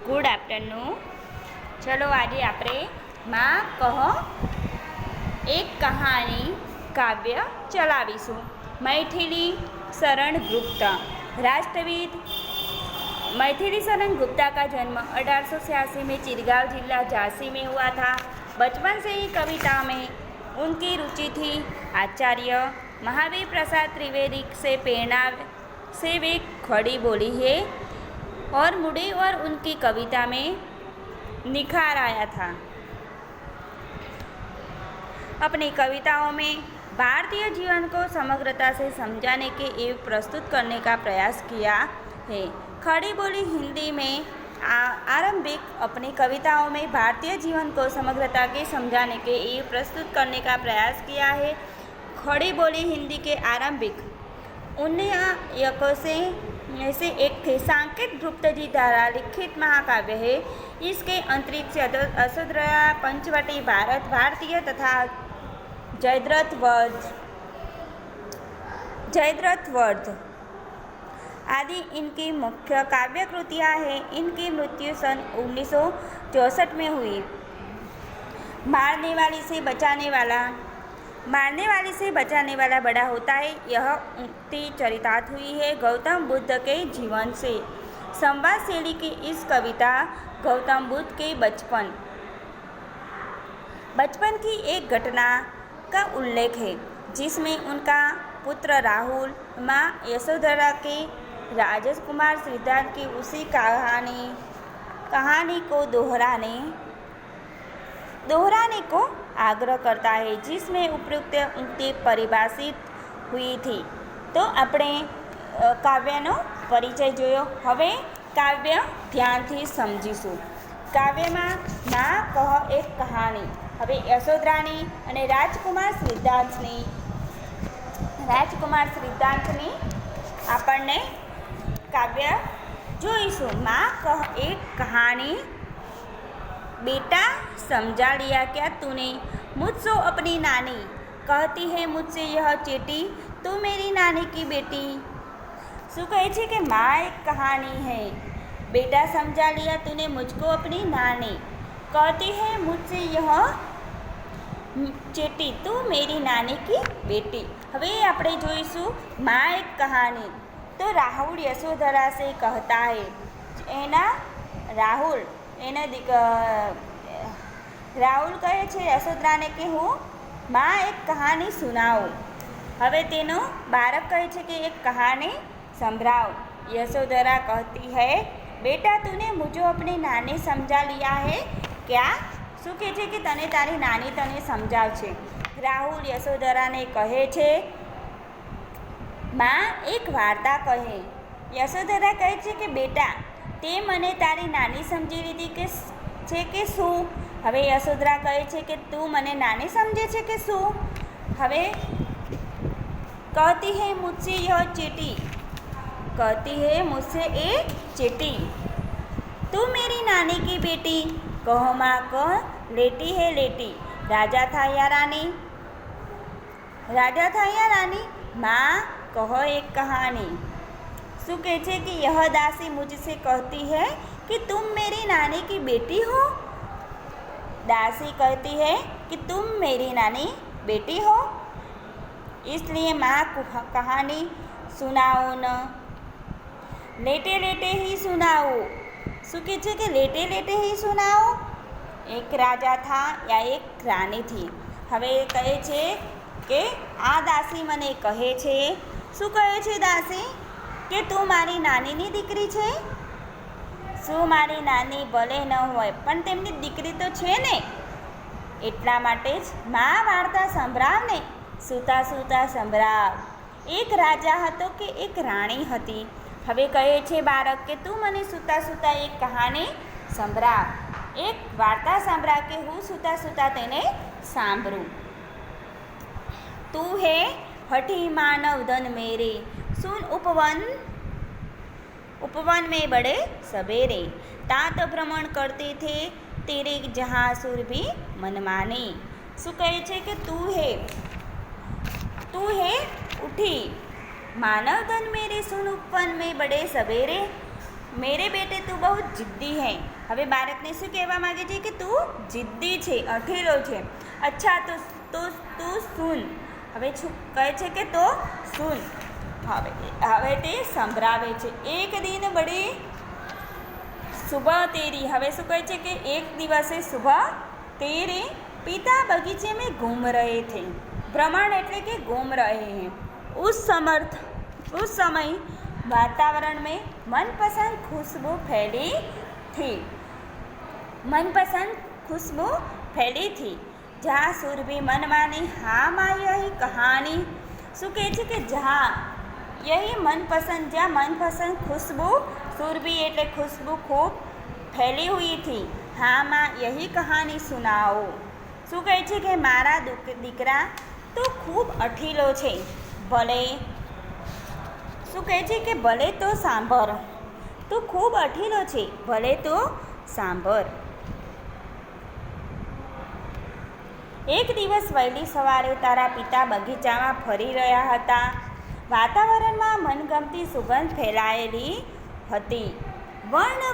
Good afternoon. ચલો આજે આપણે માં કહો એક કહાની કાવ્ય ચલાવીશું. મૈથિલી शरण गुप्ता. राष्ट्रविद मैथिली शरण गुप्ता का जन्म 1886 में चिरगांव जिला झांसी में हुआ था. बचपन से ही कविता में उनकी रुचि थी. आचार्य महावीर प्रसाद त्रिवेदी से प्रेरणा से वे खड़ी बोली है और मुड़े और उनकी कविता में निखार आया था. अपनी कविताओं में भारतीय जीवन को समग्रता से समझाने के एवं प्रस्तुत करने का प्रयास किया है. खड़ी बोली हिंदी में आरंभिक अपनी कविताओं में भारतीय जीवन को समग्रता के समझाने के एवं प्रस्तुत करने का प्रयास किया है. खड़ी बोली हिंदी के आरंभिक 19 से एक थे. सांकेत गुप्त जी द्वारा लिखित महाकाव्य है. इसके अंतरिक्ष असोदरा, पंचवटी, भारत भारतीय तथा जयद्रथ वर्ध आदि इनकी मुख्य काव्य कृतियाँ हैं. इनकी मृत्यु सन 1964 में हुई. मारने वाली से बचाने वाला बड़ा होता है, यह उक्ति चरितार्थ हुई है गौतम बुद्ध के जीवन से. संवाद शैली की इस कविता गौतम बुद्ध के बचपन की एक घटना का उल्लेख है, जिसमें उनका पुत्र राहुल माँ यशोधरा के राजकुमार सिद्धार्थ की उसी कहानी को दोहराने को आग्रह करता है, जिसमें उपयुक्त उक्ति परिभाषित हुई थी. तो આપણે કાવ્યનો પરિચય જોયો. હવે કાવ્ય ધ્યાનથી સમજીશું. કાવ્યમાં માં કહ એક કહાની. હવે યશોધરાની અને રાજકુમાર સિદ્ધાર્થની આપણને કાવ્ય જોઈશું. माँ कह एक कहानी. बेटा समझा लिया क्या तूने मुझसे अपनी नानी. कहती है मुझसे यह चेटी, तू मेरी नानी की बेटी. શું કહે છે કે माँ एक कहानी है. बेटा समझा लिया तूने मुझको अपनी नानी. कहती है मुझसे यह चेटी, तू मेरी नानी की बेटी. હવે આપણે જોઈશું माँ एक कहानी. तो राहुल यशोधरा से कहता है. રાહુલ કહે છે યશોધરાને કે હું માં એક કહાની સુનાવું. હવે તેનો બાળક કહે છે કે એક કહાની સંભળાવ. यशोधरा कहती है बेटा तूने मुझे अपनी नानी समझा लिया है क्या. શું કહે છે કે તને તારી નાની તને સમજાવ છે. રાહુલ યશોધરાને કહે છે માં એક વાર્તા કહે. યશોધરા કહે છે કે બેટા તે મને તારી નાની સમજી લીધી છે કે શું. હવે યશોધરા કહે છે કે તું મને નાની સમજે છે કે શું. હવે कहती है मुझसे एक चेटी, तू मेरी नानी की बेटी. कहो माँ कह लेटी है लेटी. राजा था या रानी. माँ कहो एक कहानी. શું કહે છે કે यह दासी मुझसे कहती है कि तुम मेरी नानी की बेटी हो. दासी कहती है कि तुम मेरी नानी बेटी हो, इसलिए माँ कहानी सुनाओ न. लेटे लेटे ही सुनाओ. શું કહે છે કે લેટે લેટે ही सुनाओ. एक राजा था या एक रानी थी. હવે કહે છે કે આ દાસી મને કહે છે. શું કહે છે દાસી કે તું મારી નાનીની દીકરી છે. શું મારી નાની ભલે ન હોય પણ તેમની દીકરી તો છે ને. એટલા માટે જ માં વાર્તા સંભળાવને. સૂતા સૂતા સંભળાવ. એક રાજા હતો કે એક રાણી હતી. હવે કહે છે બાળક કે તું મને સૂતા સૂતા એક કહાની સંભળાવ. એક વાર્તા સંભળાવ કે હું સૂતા સૂતા તેને સાંભળું. તું હે हठी मानव धन मेरे, सुन उपवन में बड़े सवेरे. तात भ्रमण करते थे तेरे जहाँ सुर भी मन माने. શું કહે છે કે તું હે ઉઠી માનવ ધન મેરે સુન ઉપવન में बड़े सवेरे. मेरे बेटे તું બહુ જિદ્દી હૈ. હવે બાળકને શું કહેવા માગે છે કે તું જિદ્દી છે, અઠીલો છે. અચ્છા તો તું સુન. હવે કહે છે કે તો સુન. હવે તે સંભળાવે છે. એક દિન બડી સુબહ તેરી. હવે શું કહે છે કે એક દિવસે સુબહ તેરે પિતા બગીચે મેં ઘૂમ રહે થે. ભ્રમણ એટલે કે ઘૂમ રહે हैं. उस समय वातावरण में मनपसंद खुशबू फैली थी. मनपसंद खुशबू फैली थी. जहाँ सुरभि मन मानी हाँ माँ यही कहानी. શું કહે છે કે જहाँ यही मनपसंद, जहाँ मनपसंद खुशबू, सुरभि એટલે खुशबू खूब फैली हुई थी. हाँ माँ यही कहानी सुनाओ. શું કહે છે કે મારા દીકરા તો ખૂબ અઠીલો છે. ભલે શું કહે છે કે ભલે તો સાંભળ. તું ખૂબ અઠીલો છે, ભલે તો સાંભળ. એક દિવસ વહેલી સવારે તારા પિતા બગીચામાં ફરી રહ્યા હતા. વાતાવરણમાં મનગમતી સુગંધ ફેલાયેલી હતી. વર્ણ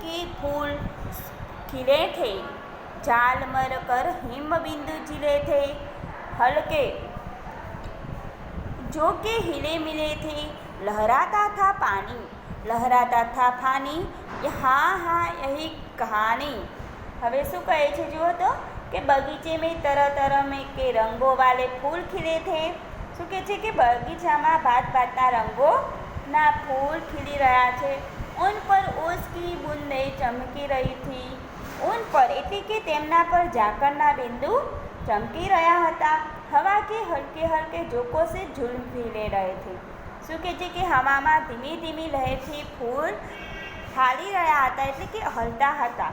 કે ફૂલ ખીલે થે. ઝાલમર કર હિમબિંદુ જીલે થે. हल्के जो के हिले मिले थे. लहराता था पानी. लहराता था पानी. हाँ हाँ यही कहानी. હવે શું કહે છે જુઓ તો કે બગીચે મેં तरह तरह में के रंगों वाले फूल खिले थे. શું કહે છે કે બગીચામાં ભાત ભાતના રંગોના ફૂલ ખીલી રહ્યા છે. ઉન પર ઓસ की बूंदें चमकी रही थी. ઉન પર એટલે કે તેમના પર ઝાકળના બિંદુ चमकी રહ્યા હતા. હવા કે હલકે હલકે ઝોકો સે ઝૂલમી લે રહે થે. શું કહે છે કે હવામાં ધીમી ધીમી લહેરથી ફૂલ હાલી રહ્યા હતા એટલે કે હલતા હતા.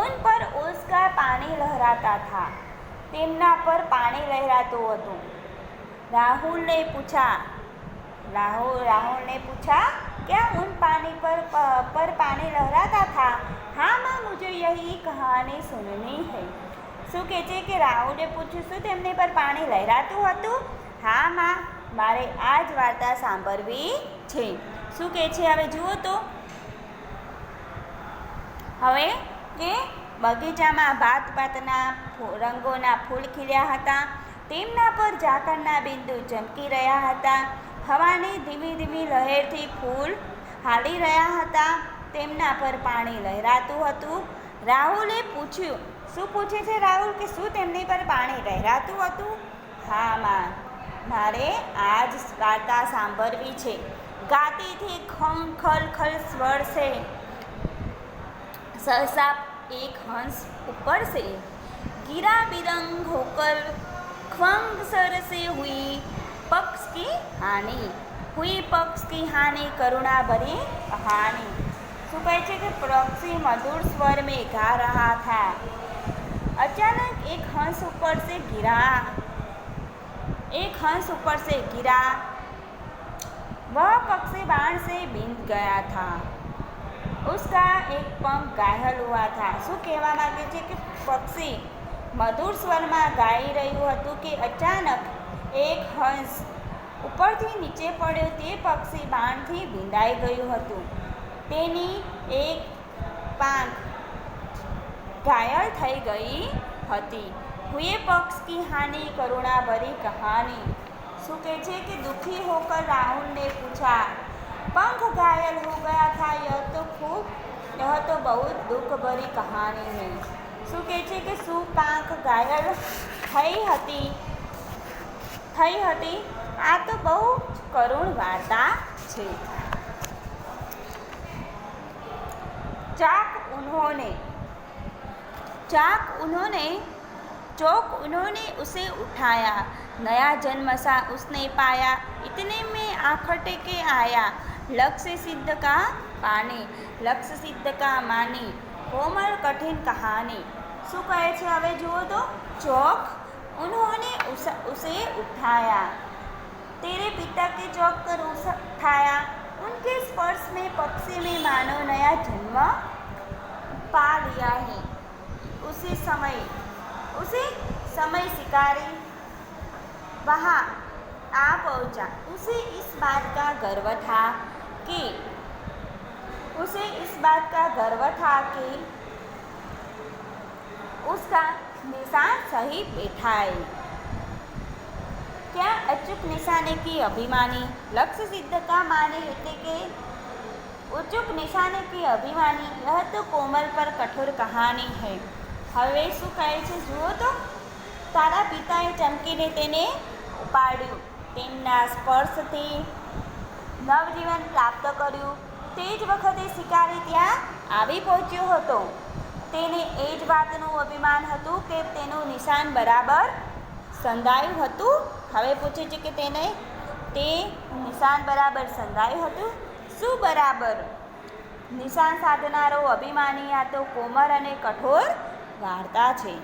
ઉન પર ઓસકા પાણી લહેરાતા થા. તેમના પર પાણી લહેરાતું હતું. રાહુલને પૂછા क्या उन पानी पर पानी लहराता था. हाँ माँ मुझे यही कहानी सुननी है. શું કહે છે કે રાહુલે પૂછ્યું શું તેમને પર પાણી લહેરાતું હતું. હા માં મારે આ જ વાર્તા સાંભળવી છે. શું કહે છે હવે જુઓ તો. હવે કે બગીચામાં ભાત ભાતના રંગોના ફૂલ ખીલ્યા હતા. તેમના પર ઝાકળના બિંદુ ચમકી રહ્યા હતા. હવાની ધીમી ધીમી લહેરથી ફૂલ હાલી રહ્યા હતા. તેમના પર પાણી લહેરાતું હતું. રાહુલે પૂછ્યું. શું પૂછે છે રાહુલ કે શું તેમની પર પાણી લહેરાતું હતું. હા માં મારે આ જ વાર્તા સાંભળવી છે. ગાતી थी खम खल खल स्वर से. सहसा एक हंस ऊपर से गिरा बिरंग होकर ख्वंग सर से हुई पक्ष की हानि करुणा भरी कहानी. શું કહે છે કે પક્ષી મધुर स्वर में गा रहा था. अचानक एक हंस ऊपर से गिरा. वह पक्षी बाण से बींध गया था. उसका एक पंख घायल हुआ था. શું કહેવા માંગે છે કે પક્ષી મધુર સ્વરમાં ગાઈ રહ્યું હતું કે અચાનક એક હંસ ઉપરથી નીચે પડ્યો. તે પક્ષી બાણથી ભીંધાઈ ગયું હતું. તેની એક પાંખ ઘાયલ થઈ ગઈ હતી. हुए पक्ष की हानि करुणा भरी कहानी. શું કહે છે કે दुखी होकर राहुल ने पूछा पंख घायल हो गया था. यह तो बहुत दुख भरी कहानी है. શું કહે છે કે શું પાંખ ઘાયલ થઈ હતી. આ તો બહુ કરુણ વાર્તા છે. चौक उन्होंने उसे उठाया. नया जन्म सा उसने पाया. इतने में आखटे के आया. लक्ष्य सिद्ध का मानी कोमल कठिन कहानी. શું કહે છે હવે જુઓ તો. चौक उन्होंने उसे उठाया. तेरे पिता के चौक पर उठाया. उनके स्पर्श में पक्षी में मानो नया जन्म पा लिया है. उसी समय शिकारी वहाँ आ पहुँचा. उसे इस बात का गर्व था कि उसे इस बात का गर्व था कि उसका निशान सही बैठा है। क्या अचूक निशाने की अभिमानी लक्ष्य सिद्ध का माने એટલે કે अचूक निशाने की अभिमानी यह तो कोमल पर कठोर कहानी है। હવે શું કહે છે જુઓ તો, તારા પિતાએ ચમકીને તેને ઉપાડ્યું, તેમના સ્પર્શથી નવજીવન પ્રાપ્ત કર્યું। તે જ વખતે શિકારી ત્યાં આવી પહોંચ્યો હતો। તેને એ જ વાતનું અભિમાન હતું કે તેનું નિશાન બરાબર સંધાયું હતું। હવે પૂછે છે કે તેને તે નિશાન બરાબર સંધાયું હતું। શું બરાબર? નિશાન સાધનારો અભિમાની આ તો કોમળ અને કઠોર વાર્તા છે।